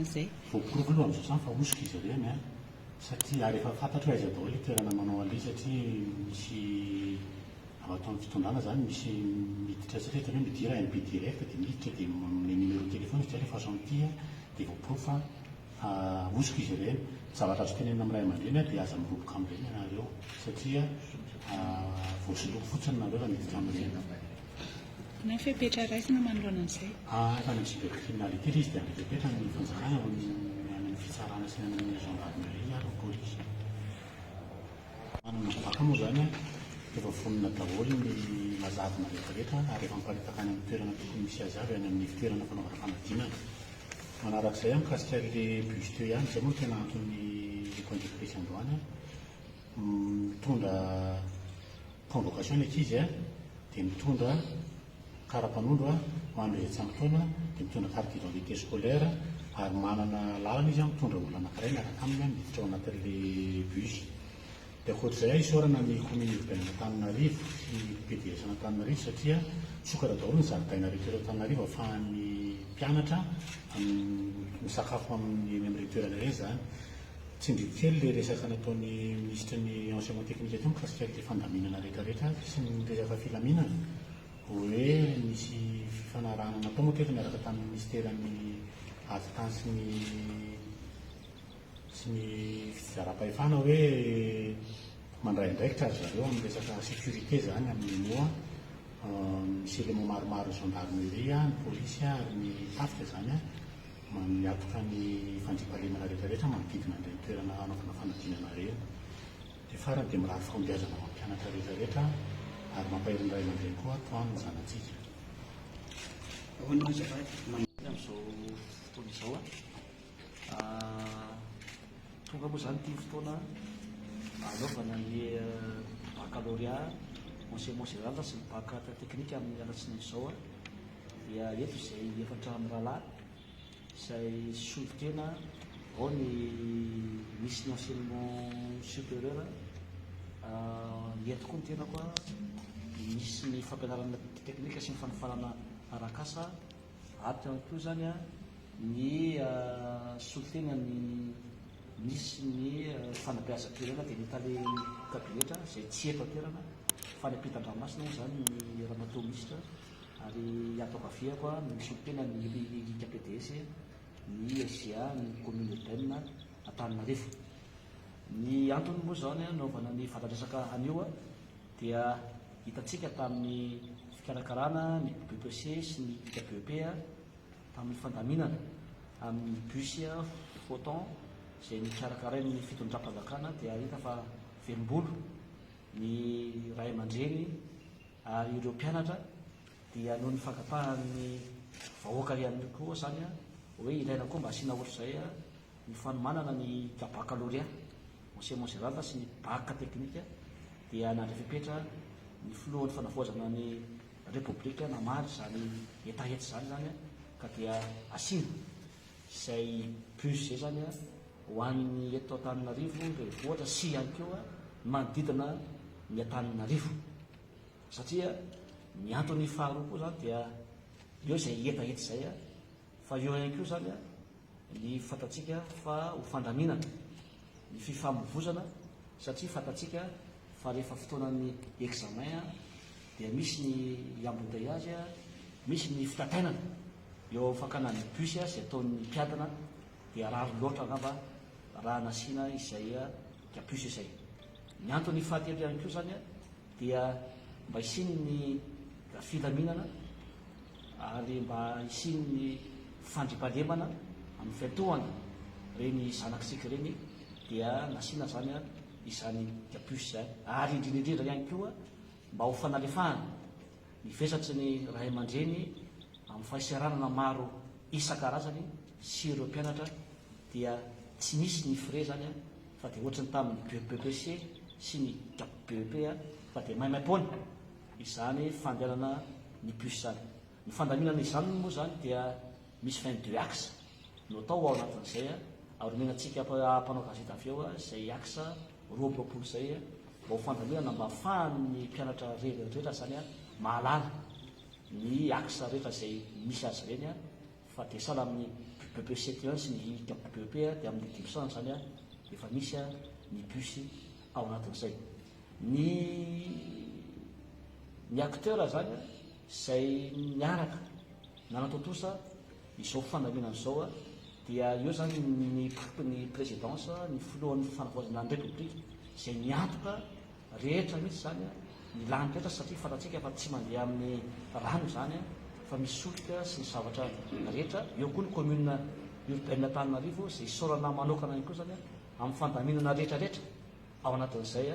an'izay voaporofo aloha amin'izao zany fa osika izy ireny a satria ary efa fantatro aiza daholo toerana manao an'ilay satria misy ao ataon'ny fitondrana zany misy miditra satria tena hoe midira MP direct dia miditra dia amin'ny numéro téléphone satria rehefa gentil dia voaporofo osika izy ireny zavatra azo tenenina amin'ny ray aman-dreny dia aza miroboka amin'ireny ianareo satria voasoloko fotsiny nareo raha miditra amin'ireny na fepetra raisina manoloana an'izay efa ny cybercriminalité izy dia fepetra ny fanjakana amin'ny fitsarana sy amin'ny gendarmerie ary polisy manana vaka moa zany efa vonona daholo ny lazadina rehetrarehetra ary efa miparitaka any amin'ny toerana tokony misy azy avy any amin'ny fitoerana fanaovana fanadinana manarak'izay mikasika le bus teo ihany zay moa tena anton'ny point de presse androany mitondra convocation ny ankizy dia mitondra karapanondro ho andro izay tsy ampy taona dia mitondra carte d'identité scolaire ary manana lalana izy mitondra olona anankiray miaraka aminy miditra ao anatin'le bus dia akoatr'izay isorana ny commune urbaine Antananarivo sy PDS Antananarivo satria sokatra daholo ny zaridaina rehetra eto Antananarivo ahafahan'ny mpianatra misakafo amin'ny toerana ireny zany tsy indriky kely le resaka nataon'ny ministre ny enseignement technique teo mikasika le fandaminana rehetrarehetra sy ny resaka filaminana hoe misy fifanarahana natao moa teto miaraka tamin'ny ministeran'ny ady-tany sy ny fizara-pahefana hoe mandray andraikitra azy zareo amin'ny resaka sécurité zany amin'ny moa misy élément maromaro gendarmerie ny polisy ary ny tafika zany miatoka ny fandriam-pahalemana rehetrarehetra manodidina an'ireny toerana anaovana fanadinana reny dia farany dia mirary fahombiazana ho ampianatra rehetrarehetra ary mampahery ray aman-dreny koa toany ny zanatsika amin'izao fotoana izao tonga moa zany ty fotoana anaovana ny baccalauréat enseignement général sy ny bac technique amin'ny alatsinainy izao dia eto izay efatra amin'ny rahalahy izay solon-tena ao ny misy ny enseignement supérieur eto koa ny tena koa misy ny fampianarana teknika sy ny fanofanana arakasa ato ihany koa zany ny solon-tena ny misy ny fanabeazam-pirenena dia nitale kabinetra izay tsy eto an-toerana fa ny ampitan-dranomasina moa zany ny ramatoa ministra ary ato akaviako ny solon-tena ny lika PDS ny SIA ny commune urbaine Antananarivo ny antony moa zany anaovana ny vatadresaka anio dia hitatsika tamin'ny fikarakarana ny BPC sy ny lika BEP tamin'ny fandaminana amin'ny bus photon izay nikarakarainy ny fitondram-panjakana dia hita fa velombolo ny ray aman-dreny ary ireo mpianatra dia noho ny fankapahan'ny vahoaka ihany koa zany hoe ilaina koa mba asiana ohatr'izay ny fanomanana ny baccalauréat enseignement général sy ny bac technique dia nandrefepetra ny filohan'ny fanavoazana ny république namary zany etaety zany ka dia asina izay bus zay zany ho an'ny eto Antananarivo renivohitra sy ihany koa manodidina ny Antananarivo satria ny antony faharoa koa zany dia eo izay etaety zay fa eo ihany koa zany ny fantatsika fa ho fandaminana ny fifamoivozana satria fantatsika fa rehefa fotoanan'ny examen dia misy ny embouteillage misy ny fitatainana eo fakanany bus izay ataon'ny mpiadana dia rary loatra angamba raha nasiana izay bus izay ny antony fahatelo ihany koa zany dia mba isiny ny filaminana ary mba isiny ny fandrimpahalemana amin'ny fiantohana reny zanakitsika reny dia nasiana zany izany bus zany ary indrindrindrindra ihany koa mba ho fanalefahana ny vesatry ny ray aman-dreny amin'ny fahasaranana maro isan-karazany sy ireo mpianatra dia tsy misy ny frais zany fa dia ohatrany tamin'ny BPC sy ny BEP fa dia maimaimpona izany fandehanana ny bus zany ny fandaminana izany moa zany dia misy 22 axe no atao ao anatin'izay aromenantsika mpanao gazety avy eo izay axe roapolo zay mba ho fandaminana mba ahafahan'ny mpianatra rehetrarehetra zany mahalala ny axe rehetra izay misy azy reny fa dia sahala amin'ny PP 7 sy ny PP dia amin'ny dipsan zany efa misy ny bus ao anatin'izay ny acteur zany zay miaraka nanatotosa izao fandaminana zao dia eo zany ny présidence ny filohan'ny fanavaozana ny république zay miantoka rehetra mihitsy zany ny lany rehetra satria fatatsika fa tsy mandeha amin'ny rano zany fa misy solika sy ny zavatra rehetra eo koa ny commune urbaine Antananarivo zay sorana manokana ihany koa zany amin'ny fandaminana rehetrarehetra ao anatin'izay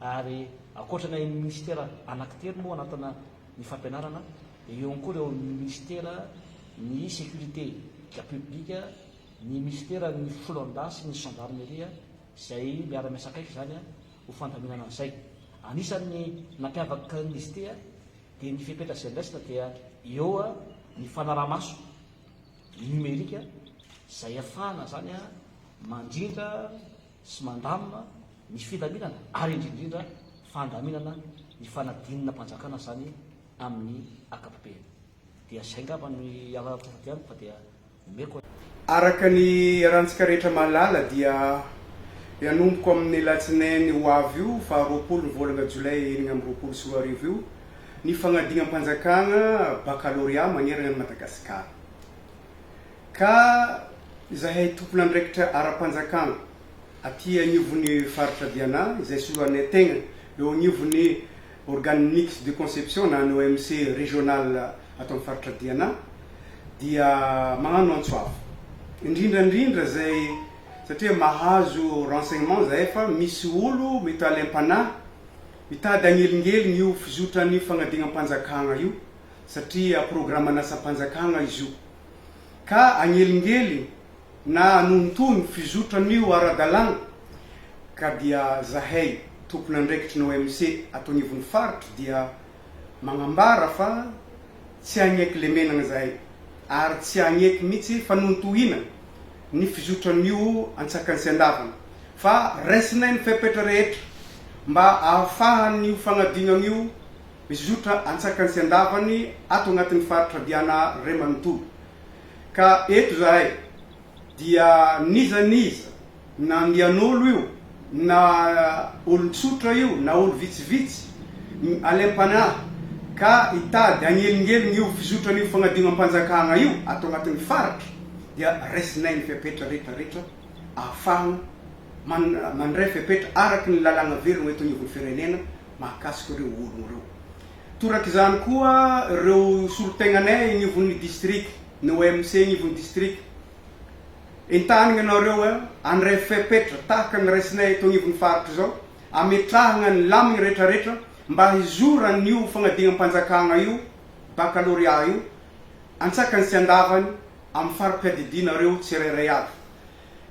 ary akoatrana ministère anankitelo moa anatina ny fampianarana eo ihany koa ireo ministère ny sécurité publique ny ministère ny flonda sy ny gendarmerie zay miara-miasa akaiky zany ho fandaminana an'izay anisan'ny nampiavaka n'izy ity dia ny fipetra zay indrasina dia eo ny fanaramaso numerika zay afahana zany mandrindra sy mandamina ny fidaminana ary indrindrindra fandaminana ny fanadinina mpanjakana zany amin'ny akapobeny dia zay ngamba ny avafatiany fa dia meko araka ny rantsika rehetra malala dia yanomboka amin'ny latsinainy ho avy io fa 20 ny volana jolay 2024 io ny fagnadinam-panjakana baccalauréat manerana ny Madagasikara ka zahay tompona andraikitra ara-panjakana aty agnivon'ny faritra Diana izay soloanay tegna eo agnivon'ny organe mixte de conception na ny OMC régional ato amin'ny faritra Diana dia magnano antsoavo indrindrandrindra zay satria mahazo renseignement zay fa misy olo mitalim-panahy mitady agnelingely io fizotran'ny fagnadinam-panjakana io satria programme nasam-panjakana izy io ka agnelingely na nontony fizotran'io ara-dalàna ka dia zahay tompona andraikitry ny OMC ato agnivon'ny faritra dia magnambara fa tsy agneky le menagna zahay ary tsy agneky mihitsy fa nontohina ny fizotran'io antsakany sy andavana fa raisinay ny fepetra rehetra mba ahafahan'io fagnadinana io mizotra antsakany sy andavany ato agnatin'ny faritra Diana Ray manontolo ka eto zahay dia niza na andian'olo io na olo-tsotra io na olo vitsivitsy alem-panahy ka hitady agnelingely io fizotran'io fagnadinam-panjakana io ato agnatin'ny faritra dia raisinay ny fepetra rehetrarehetra ahafahana mandray fepetra araky ny lalàna velogna eto agnivon'ny firenena mahakasika ireo ologno reo toraky zany koa ireo solotegnanay agnivon'ny district ny OMC agnivon'ny district entanigna anareo andray fepetra tahaka ny raisinay eto agnivon'ny faritra zao ametrahagna ny lamigny rehetrarehetra mba hizoran'io fagnadinam-panjakana io baccalauréat io antsakany sy andavany amin'ny farim-piadidinareo tsirairay avy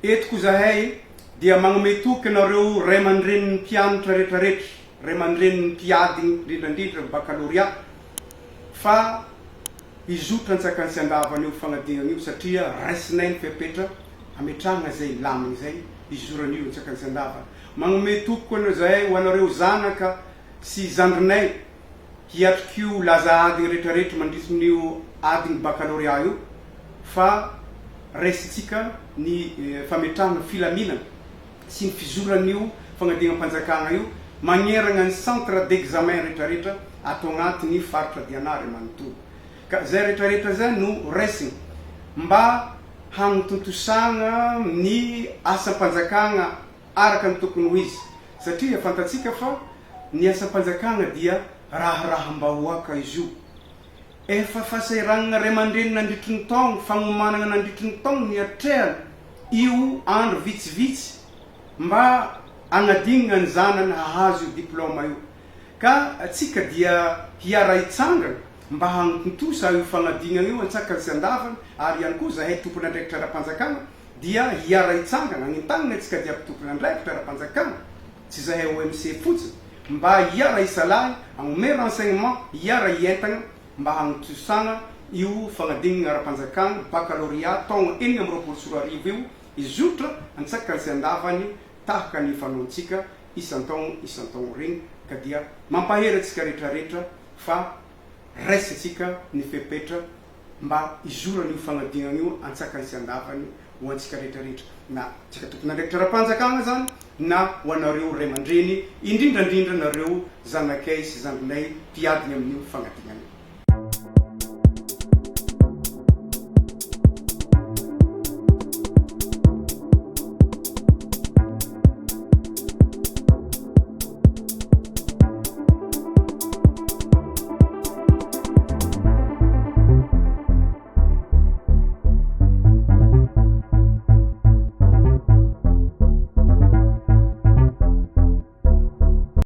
etiko zahay dia magnome toky anareo ray aman-drenin'ny mpianatra rehetrarehetra ray aman-drenin'ny mpiadigny indrindrandrindra baccalauréat fa hizotra antsakany sy andavany io fagnadinana io satria raisinay ny fepetra ametrahagna zay lamigny zay hizoran'io antsakany sy andavany magnome toky koa zahay ho anareo zanaka sy zandrinay hiatrik'io laza adigny rehetrarehetra mandritrin'io adigny baccalauréat io fa raisitsika ny fametrahana filaminana sy ny fizoran'io fagnadinam-panjakana io magneragna ny centre d'examen rehetrarehetra ato agnatin'ny faritra Diana Ray manontolo ka zay rehetrarehetra zay no raisiny mba hagnotontosagna ny asam-panjakana araka ny tokony ho izy satria fantatsika fa ny asam-panjakana dia raharaham-bahoaka izy io efa fasairagnana ray aman-dreny nandritry ny taogno fagnomanagna nandritry ny taogno ny atrehana io andro vitsivitsy mba agnadinina ny zanany hahazo io diplôma io ka atsika dia hiara hitsangana mba hagnotontosa io fagnadinana io antsakany sy andavany ary ihany koa zahay tompony andraikitra ara-panjakana dia hiara hitsangana agnentanana atsika dia tompony andraikitra ara-panjakana tsy zahay OMC fotsiny mba hiara hisalahy agnome renseignement hiara hientagna mba hagnotosagna io fagnadinana ara-panjakana baccalauréat taogno 2024 io izotra antsakany sy andavany tahaka ny fanaontsika isan-taogno regny ka dia mampahery atsika rehetrarehetra fa raisitsika ny fepetra mba izorana io fagnadinana io antsakany sy andafany ho antsika rehetrarehetra na tsika tokony andraikitra ara-panjakana zany na ho anareo ray aman-dreny indrindrandrindra nareo zanakay sy zandrinay mpiadiny amin'io fagnadinana